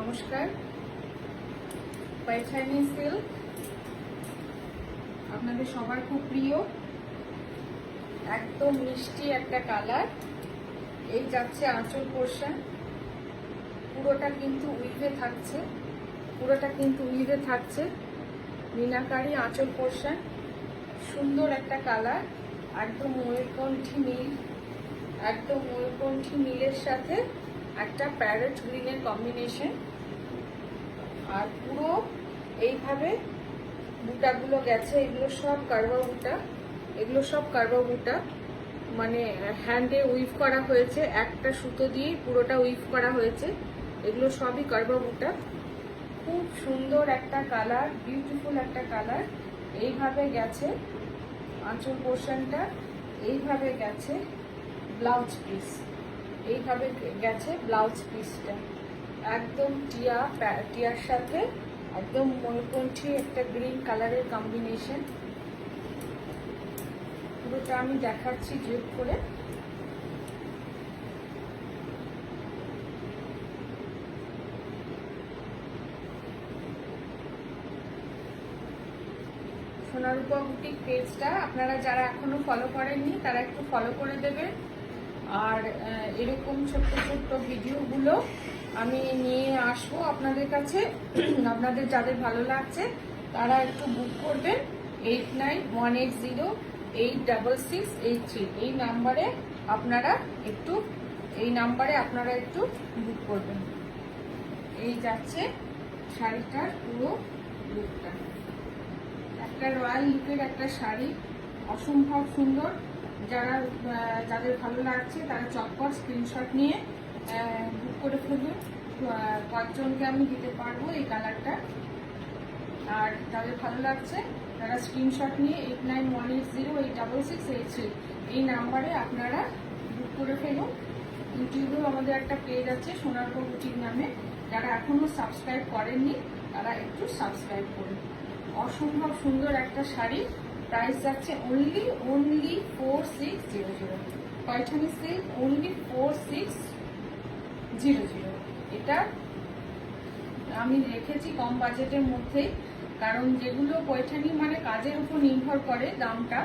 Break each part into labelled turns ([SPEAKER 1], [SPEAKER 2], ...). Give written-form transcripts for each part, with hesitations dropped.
[SPEAKER 1] নমস্কার। পাইথানি সিল্ক আপনাদের সবার খুব প্রিয়, একদম মিষ্টি একটা কালার। এই যাচ্ছে আঁচল পোর্শন, পুরোটা কিন্তু উইভে থাকছে, মিনাকারি আঁচল পোর্শন। সুন্দর একটা কালার, একদম ময়ূরকণ্ঠী নীলের সাথে একটা প্যারেট গ্রিনের কম্বিনেশন। আর পুরো এইভাবে বুটাগুলো গেছে, এগুলো সব কারবা বুটা, মানে হ্যান্ডে উইভ করা হয়েছে, একটা সুতো দিয়ে পুরোটা উইভ করা হয়েছে। এগুলো সবই কারবা বুটা। খুব সুন্দর একটা কালার, বিউটিফুল একটা কালার। এইভাবে গেছে আঁচল পোর্শনটা, এইভাবে গেছে ব্লাউজ পিসটা, একদম টিয়ার সাথে একদম ময়ূরকণ্ঠী একটা গ্রিন কালারের কম্বিনেশন। পুরোটা আমি দেখাচ্ছি জুম করে। সোনারূপা বুটিক পেজটা আপনারা যারা এখনো ফলো করেননি তারা একটু ফলো করে দেবেন। আর এরকম ছোট্ট ছোট্ট ভিডিওগুলো আমি নিয়ে আসবো আপনাদের কাছে। আপনাদের যাদের ভালো লাগছে তারা একটু বুক করবেন 8918086683 এই নাম্বারে আপনারা একটু বুক করবেন। এই যাচ্ছে শাড়িটার পুরো লুকটা, একটা রয়্যাল লুকের একটা শাড়ি, অসম্ভব সুন্দর। যাদের ভালো লাগছে তারা চটপট স্ক্রিনশট নিয়ে বুক করে ফেলুন। কয়েকজনকে আমি দিতে পারবো এই কালারটা। আর যাদের ভালো লাগছে তারা স্ক্রিনশট নিয়ে 8918086683 এই নাম্বারে আপনারা বুক করে ফেলুন। ইউটিউবেও আমাদের একটা পেজ আছে সোনারূপা বুটিক নামে, যারা এখনো সাবস্ক্রাইব করেননি তারা একটু সাবস্ক্রাইব করুন। অসম্ভব সুন্দর একটা শাড়ি, প্রাইস যাচ্ছে অনলি 4600। Paithani silk only 4600। এটা আমি রেখেছি কম বাজেটের মধ্যেই, কারণ যেগুলো পৈঠানি মানে কাজের উপর নির্ভর করে দামটা,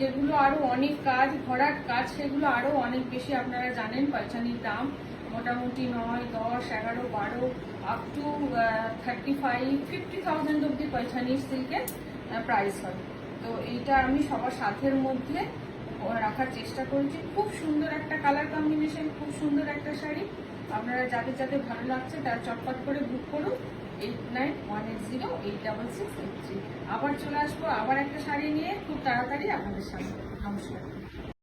[SPEAKER 1] যেগুলো আরো অনেক কাজ ভরাট কাজ সেগুলো আরো অনেক বেশি। আপনারা জানেন পৈঠানির দাম মোটামুটি 9, 10, 11, 12 আপ টু 35-50,000 অব্দি পৈঠানি সিল্কের প্রাইস হয়। তো এইটা আমি সবার সাধ্যের মধ্যে রাখার চেষ্টা করেছি। খুব সুন্দর একটা কালার কম্বিনেশন, খুব সুন্দর একটা শাড়ি। আপনারা যাদের ভালো লাগছে তারা চটপট করে বুক করুন 8918086683। আবার চলে আসবো আবার একটা শাড়ি নিয়ে খুব তাড়াতাড়ি আপনাদের সামনে। নমস্কার।